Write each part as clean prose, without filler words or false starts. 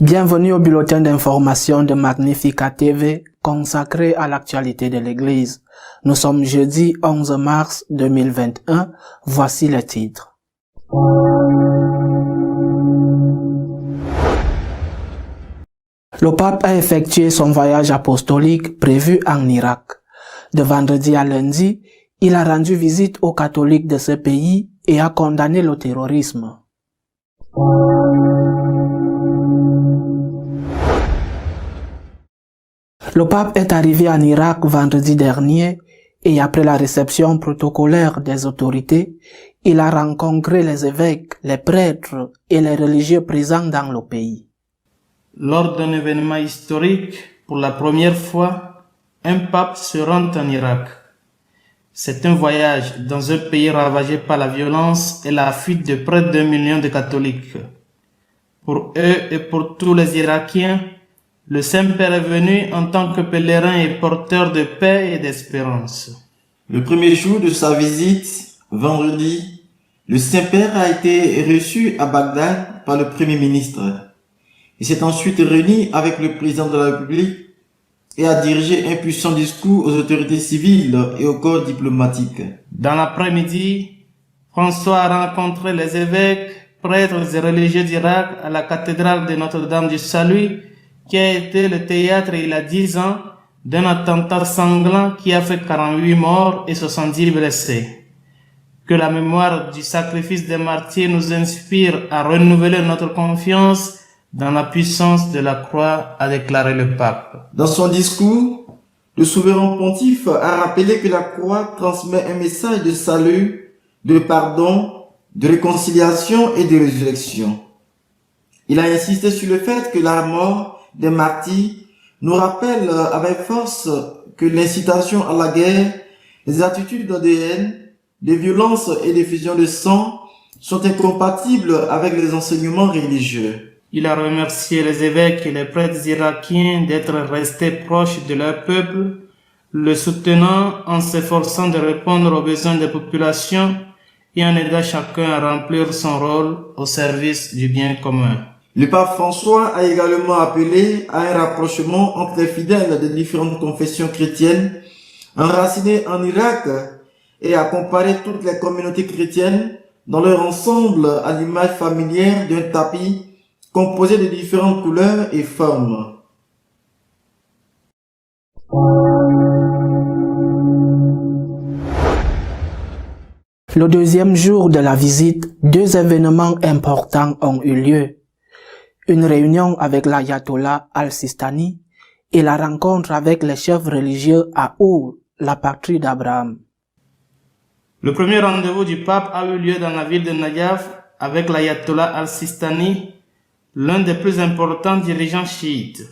Bienvenue au bulletin d'information de Magnificat TV consacré à l'actualité de l'Église. Nous sommes jeudi 11 mars 2021. Voici les titres. Le pape a effectué son voyage apostolique prévu en Irak. De vendredi à lundi, il a rendu visite aux catholiques de ce pays et a condamné le terrorisme. Le pape est arrivé en Irak vendredi dernier et après la réception protocolaire des autorités, il a rencontré les évêques, les prêtres et les religieux présents dans le pays. Lors d'un événement historique, pour la première fois, un pape se rend en Irak. C'est un voyage dans un pays ravagé par la violence et la fuite de près d'1 million de catholiques. Pour eux et pour tous les Irakiens, le Saint-Père est venu en tant que pèlerin et porteur de paix et d'espérance. Le premier jour de sa visite, vendredi, le Saint-Père a été reçu à Bagdad par le Premier ministre. Il s'est ensuite réuni avec le président de la République et a dirigé un puissant discours aux autorités civiles et au corps diplomatique. Dans l'après-midi, François a rencontré les évêques, prêtres et religieux d'Irak à la cathédrale de Notre-Dame du Salut, qui a été le théâtre il y a 10 ans d'un attentat sanglant qui a fait 48 morts et 70 blessés. Que la mémoire du sacrifice des martyrs nous inspire à renouveler notre confiance dans la puissance de la croix, a déclaré le pape. Dans son discours, le souverain pontife a rappelé que la croix transmet un message de salut, de pardon, de réconciliation et de résurrection. Il a insisté sur le fait que la mort des martyrs nous rappelle avec force que l'incitation à la guerre, les attitudes de haine, de violence et d'effusion de sang sont incompatibles avec les enseignements religieux. Il a remercié les évêques et les prêtres irakiens d'être restés proches de leur peuple, le soutenant en s'efforçant de répondre aux besoins des populations et en aidant chacun à remplir son rôle au service du bien commun. Le pape François a également appelé à un rapprochement entre les fidèles de différentes confessions chrétiennes enracinées en Irak et à comparer toutes les communautés chrétiennes dans leur ensemble à l'image familière d'un tapis composé de différentes couleurs et formes. Le deuxième jour de la visite, 2 événements importants ont eu lieu. Une réunion avec l'ayatollah al-Sistani et la rencontre avec les chefs religieux à Our, la patrie d'Abraham. Le premier rendez-vous du pape a eu lieu dans la ville de Najaf avec l'ayatollah al-Sistani, l'un des plus importants dirigeants chiites.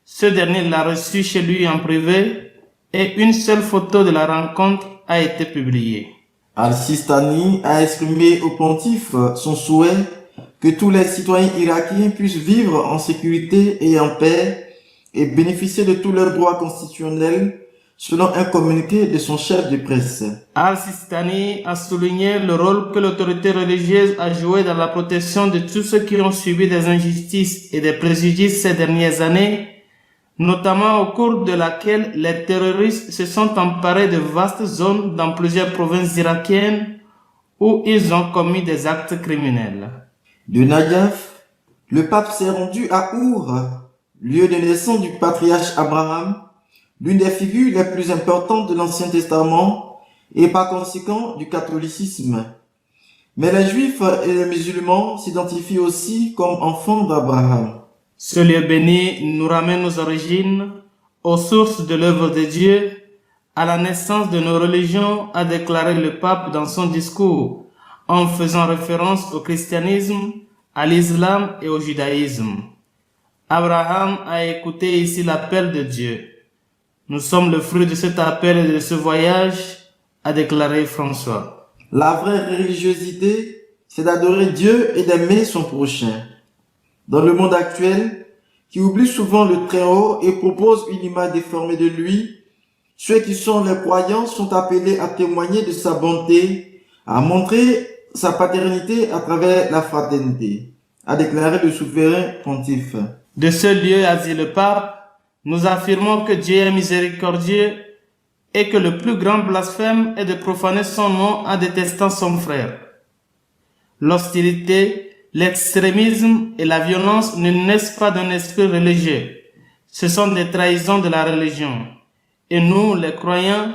Ce dernier l'a reçu chez lui en privé et une seule photo de la rencontre a été publiée. Al-Sistani a exprimé au pontife son souhait que tous les citoyens irakiens puissent vivre en sécurité et en paix et bénéficier de tous leurs droits constitutionnels selon un communiqué de son chef de presse. Al-Sistani a souligné le rôle que l'autorité religieuse a joué dans la protection de tous ceux qui ont subi des injustices et des préjudices ces dernières années, notamment au cours de laquelle les terroristes se sont emparés de vastes zones dans plusieurs provinces irakiennes où ils ont commis des actes criminels. De Najaf, le pape s'est rendu à Our, lieu de naissance du patriarche Abraham, l'une des figures les plus importantes de l'Ancien Testament et par conséquent du catholicisme. Mais les Juifs et les musulmans s'identifient aussi comme enfants d'Abraham. Ce lieu béni nous ramène aux origines, aux sources de l'œuvre de Dieu, à la naissance de nos religions, a déclaré le pape dans son discours, en faisant référence au christianisme, à l'islam et au judaïsme. Abraham a écouté ici l'appel de Dieu. Nous sommes le fruit de cet appel et de ce voyage, a déclaré François. La vraie religiosité, c'est d'adorer Dieu et d'aimer son prochain. Dans le monde actuel, qui oublie souvent le Très-Haut et propose une image déformée de lui, ceux qui sont les croyants sont appelés à témoigner de sa bonté, à montrer sa paternité à travers la fraternité. a déclaré le souverain pontife. De ce lieu, a dit le pape, nous affirmons que Dieu est miséricordieux et que le plus grand blasphème est de profaner son nom en détestant son frère. L'hostilité, l'extrémisme et la violence ne naissent pas d'un esprit religieux. Ce sont des trahisons de la religion. Et nous, les croyants,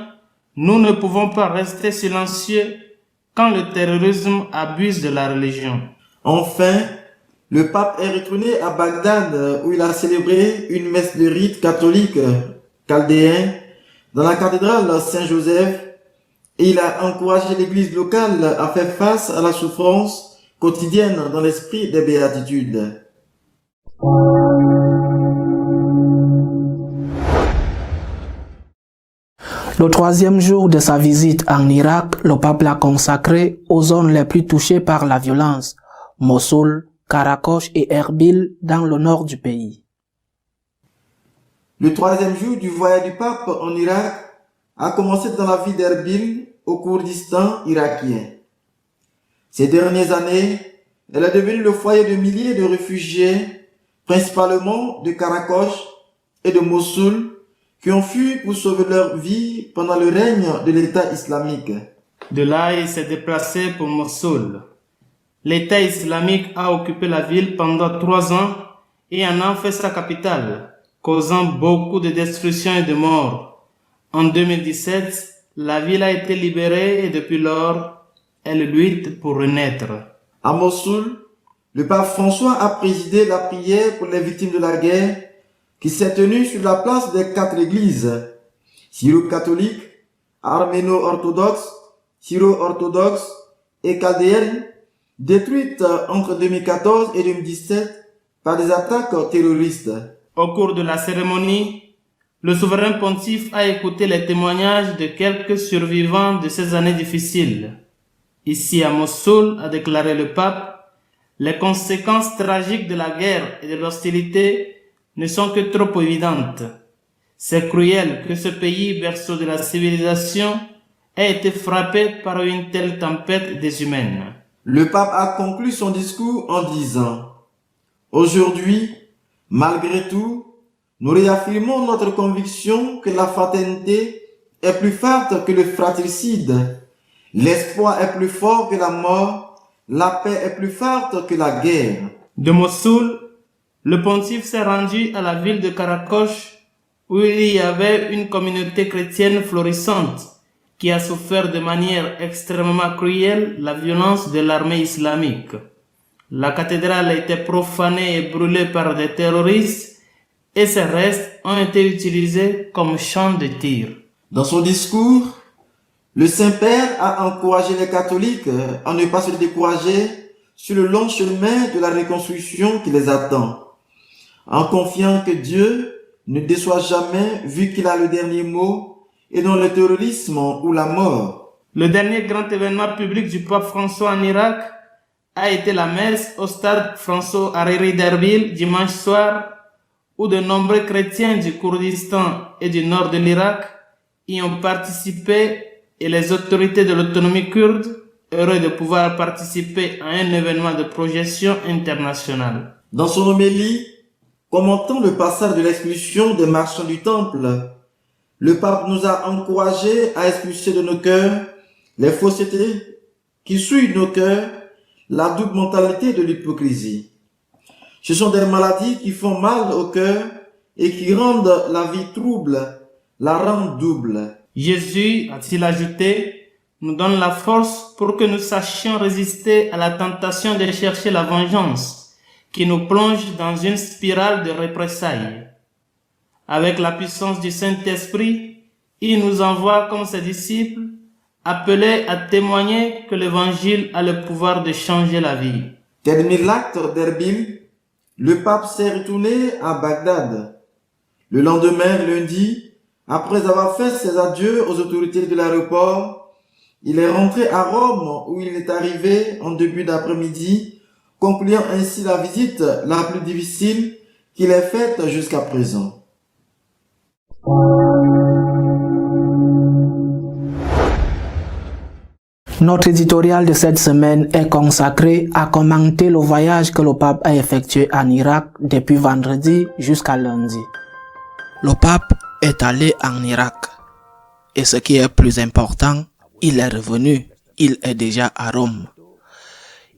nous ne pouvons pas rester silencieux quand le terrorisme abuse de la religion. Enfin, le pape est retourné à Bagdad où il a célébré une messe de rite catholique chaldéen dans la cathédrale Saint-Joseph et il a encouragé l'église locale à faire face à la souffrance quotidienne dans l'esprit des béatitudes. Le troisième jour de sa visite en Irak, le pape l'a consacré aux zones les plus touchées par la violence, Mossoul, Karakosh et Erbil dans le nord du pays. Le troisième jour du voyage du pape en Irak a commencé dans la ville d'Erbil, au Kurdistan irakien. Ces dernières années, elle est devenue le foyer de milliers de réfugiés, principalement de Karakosh et de Mossoul, qui ont fui pour sauver leur vie pendant le règne de l'État islamique. De là, il s'est déplacé pour Mossoul. L'État islamique a occupé la ville pendant 3 ans et en a fait sa capitale, causant beaucoup de destruction et de morts. En 2017, la ville a été libérée et depuis lors, elle lutte pour renaître. À Mossoul, le pape François a présidé la prière pour les victimes de la guerre qui s'est tenue sur la place des 4 églises, syro-catholiques, arméno-orthodoxes, syro-orthodoxes et chaldéennes, détruites entre 2014 et 2017 par des attaques terroristes. Au cours de la cérémonie, le souverain pontife a écouté les témoignages de quelques survivants de ces années difficiles. Ici à Mossoul, a déclaré le pape, les conséquences tragiques de la guerre et de l'hostilité ne sont que trop évidentes. C'est cruel que ce pays, berceau de la civilisation, ait été frappé par une telle tempête déshumaine. Le pape a conclu son discours en disant « Aujourd'hui, malgré tout, nous réaffirmons notre conviction que la fraternité est plus forte que le fratricide, l'espoir est plus fort que la mort, la paix est plus forte que la guerre. » De Mossoul, le pontife s'est rendu à la ville de Karakosh où il y avait une communauté chrétienne florissante qui a souffert de manière extrêmement cruelle la violence de l'armée islamique. La cathédrale a été profanée et brûlée par des terroristes et ses restes ont été utilisés comme champ de tir. Dans son discours, le Saint-Père a encouragé les catholiques à ne pas se décourager sur le long chemin de la reconstruction qui les attend, en confiant que Dieu ne déçoit jamais vu qu'il a le dernier mot et non le terrorisme ou la mort. Le dernier grand événement public du pape François en Irak a été la messe au stade François Hariri d'Erbil dimanche soir où de nombreux chrétiens du Kurdistan et du nord de l'Irak y ont participé et les autorités de l'autonomie kurde heureux de pouvoir participer à un événement de projection internationale. Dans son homélie, commentant le passage de l'expulsion des marchands du temple, le pape nous a encouragés à expulser de nos cœurs les faussetés qui souillent nos cœurs, la double mentalité de l'hypocrisie. Ce sont des maladies qui font mal au cœur et qui rendent la vie trouble, la rendent double. Jésus, a-t-il ajouté, nous donne la force pour que nous sachions résister à la tentation de chercher la vengeance, qui nous plonge dans une spirale de représailles. Avec la puissance du Saint-Esprit, il nous envoie comme ses disciples, appelés à témoigner que l'Évangile a le pouvoir de changer la vie. Terminé l'acte d'Erbil, le pape s'est retourné à Bagdad. Le lendemain, lundi, après avoir fait ses adieux aux autorités de l'aéroport, il est rentré à Rome où il est arrivé en début d'après-midi, concluant ainsi la visite la plus difficile qu'il ait faite jusqu'à présent. Notre éditorial de cette semaine est consacré à commenter le voyage que le pape a effectué en Irak depuis vendredi jusqu'à lundi. Le pape est allé en Irak et ce qui est plus important, il est revenu, il est déjà à Rome.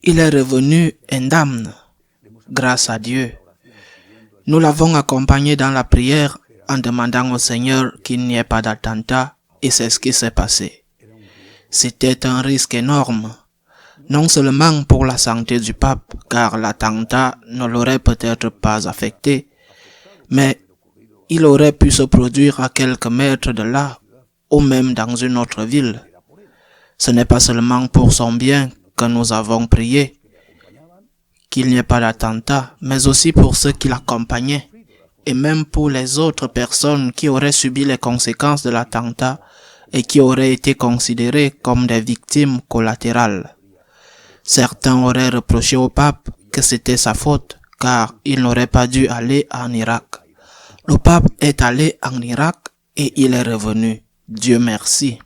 Il est revenu indemne, grâce à Dieu. Nous l'avons accompagné dans la prière en demandant au Seigneur qu'il n'y ait pas d'attentat et c'est ce qui s'est passé. C'était un risque énorme, non seulement pour la santé du pape, car l'attentat ne l'aurait peut-être pas affecté, mais il aurait pu se produire à quelques mètres de là, ou même dans une autre ville. Ce n'est pas seulement pour son bien que nous avons prié, qu'il n'y ait pas d'attentat, mais aussi pour ceux qui l'accompagnaient, et même pour les autres personnes qui auraient subi les conséquences de l'attentat, et qui auraient été considérés comme des victimes collatérales. Certains auraient reproché au pape que c'était sa faute, car il n'aurait pas dû aller en Irak. Le pape est allé en Irak et il est revenu. Dieu merci.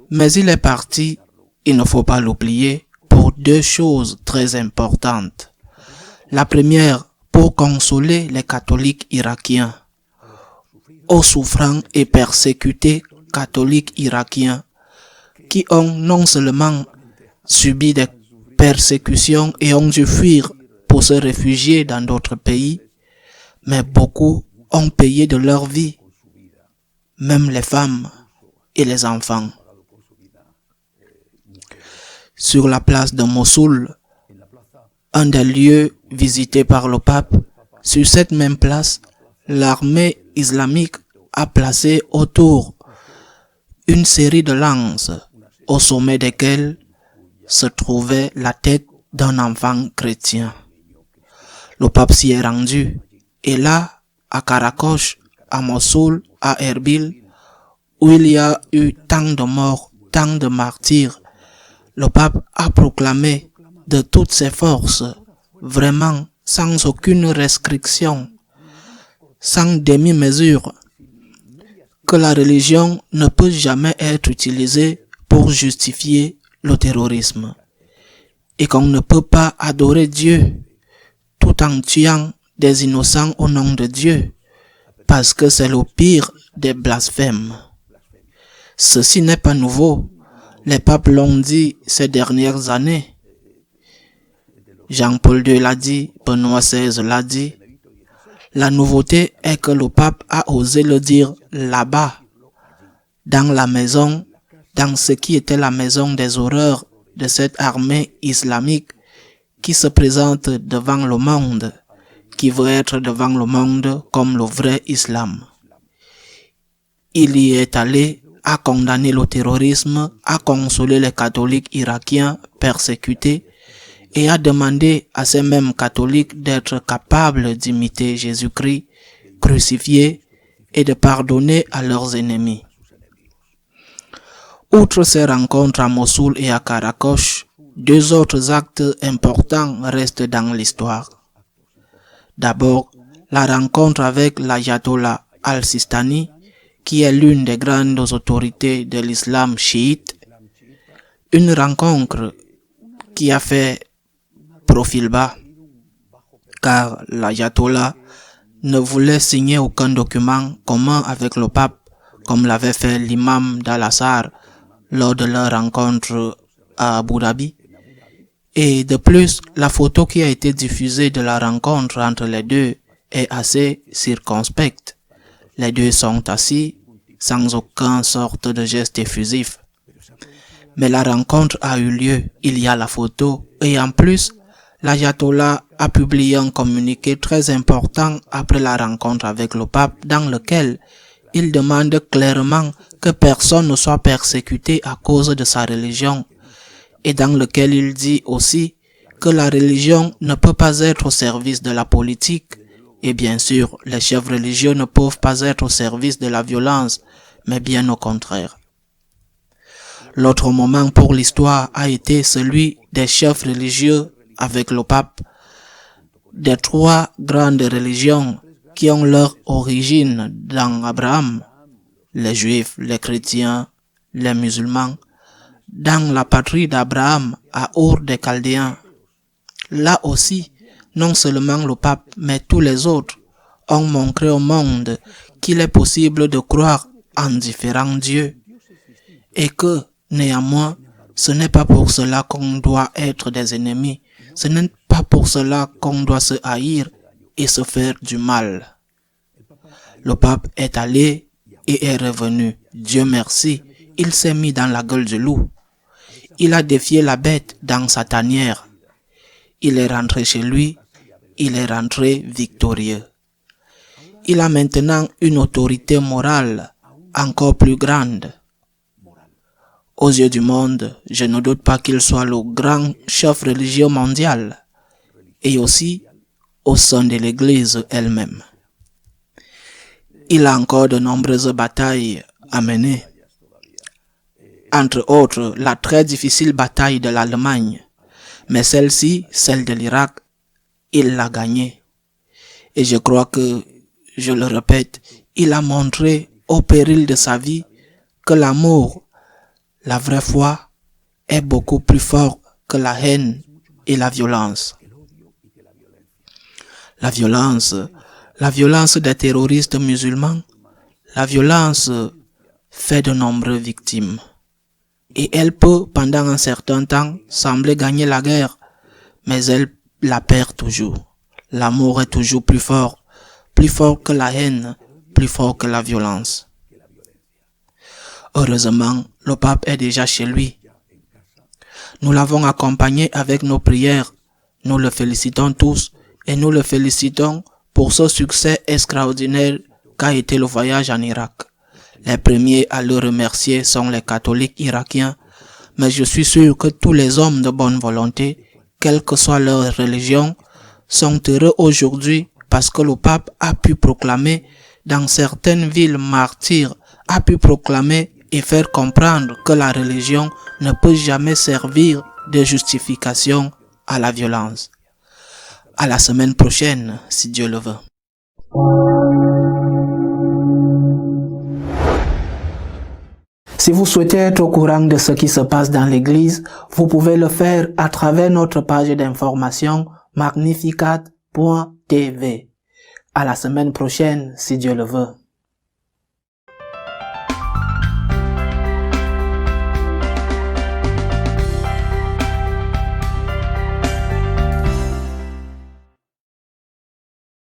Mais il est parti, il ne faut pas l'oublier, pour deux choses très importantes. La première, pour consoler les catholiques irakiens, aux souffrants et persécutés catholiques irakiens qui ont non seulement subi des persécutions et ont dû fuir pour se réfugier dans d'autres pays, mais beaucoup ont payé de leur vie, même les femmes et les enfants. Sur la place de Mossoul, un des lieux visités par le pape, sur cette même place, l'armée islamique a placé autour une série de lances au sommet desquelles se trouvait la tête d'un enfant chrétien. Le pape s'y est rendu et là, à Karakosh, à Mossoul, à Erbil, où il y a eu tant de morts, tant de martyrs, le pape a proclamé de toutes ses forces, vraiment sans aucune restriction, sans demi-mesure, que la religion ne peut jamais être utilisée pour justifier le terrorisme et qu'on ne peut pas adorer Dieu tout en tuant des innocents au nom de Dieu parce que c'est le pire des blasphèmes. Ceci n'est pas nouveau, les papes l'ont dit ces dernières années. Jean-Paul II l'a dit, Benoît XVI l'a dit. La nouveauté est que le pape a osé le dire là-bas, dans la maison, dans ce qui était la maison des horreurs de cette armée islamique qui se présente devant le monde, qui veut être devant le monde comme le vrai islam. Il y est allé à condamner le terrorisme, à consoler les catholiques irakiens persécutés, et a demandé à ces mêmes catholiques d'être capables d'imiter Jésus-Christ crucifié et de pardonner à leurs ennemis. Outre ces rencontres à Mossoul et à Karakosh, deux autres actes importants restent dans l'histoire. D'abord, la rencontre avec l'ayatollah al-Sistani, qui est l'une des grandes autorités de l'islam chiite, une rencontre qui a fait profil bas, car l'ayatollah ne voulait signer aucun document commun avec le pape, comme l'avait fait l'imam d'Al-Azhar lors de leur rencontre à Abu Dhabi. Et de plus, la photo qui a été diffusée de la rencontre entre les deux est assez circonspecte. Les deux sont assis, sans aucun sorte de geste effusif. Mais la rencontre a eu lieu, il y a la photo, et en plus, l'ayatollah a publié un communiqué très important après la rencontre avec le pape dans lequel il demande clairement que personne ne soit persécuté à cause de sa religion et dans lequel il dit aussi que la religion ne peut pas être au service de la politique et bien sûr les chefs religieux ne peuvent pas être au service de la violence mais bien au contraire. L'autre moment pour l'histoire a été celui des chefs religieux avec le pape, des trois grandes religions qui ont leur origine dans Abraham, les juifs, les chrétiens, les musulmans, dans la patrie d'Abraham à Ur des Chaldéens. Là aussi, non seulement le pape, mais tous les autres ont montré au monde qu'il est possible de croire en différents dieux et que, néanmoins, ce n'est pas pour cela qu'on doit être des ennemis, ce n'est pas pour cela qu'on doit se haïr et se faire du mal. Le pape est allé et est revenu. Dieu merci, il s'est mis dans la gueule du loup. Il a défié la bête dans sa tanière. Il est rentré chez lui, il est rentré victorieux. Il a maintenant une autorité morale encore plus grande. Aux yeux du monde, je ne doute pas qu'il soit le grand chef religieux mondial et aussi au sein de l'Église elle-même. Il a encore de nombreuses batailles à mener. Entre autres, la très difficile bataille de l'Allemagne. Mais celle-ci, celle de l'Irak, il l'a gagnée. Et je crois que, je le répète, il a montré au péril de sa vie que l'amour, la vraie foi, est beaucoup plus fort que la haine et la violence. La violence des terroristes musulmans, la violence fait de nombreuses victimes. Et elle peut, pendant un certain temps, sembler gagner la guerre, mais elle la perd toujours. L'amour est toujours plus fort que la haine, plus fort que la violence. Heureusement, le pape est déjà chez lui. Nous l'avons accompagné avec nos prières. Nous le félicitons tous et nous le félicitons pour ce succès extraordinaire qu'a été le voyage en Irak. Les premiers à le remercier sont les catholiques irakiens, mais je suis sûr que tous les hommes de bonne volonté, quelle que soit leur religion, sont heureux aujourd'hui parce que le pape a pu proclamer dans certaines villes martyres, a pu proclamer et faire comprendre que la religion ne peut jamais servir de justification à la violence. À la semaine prochaine, si Dieu le veut. Si vous souhaitez être au courant de ce qui se passe dans l'Église, vous pouvez le faire à travers notre page d'information magnificat.tv. À la semaine prochaine, si Dieu le veut.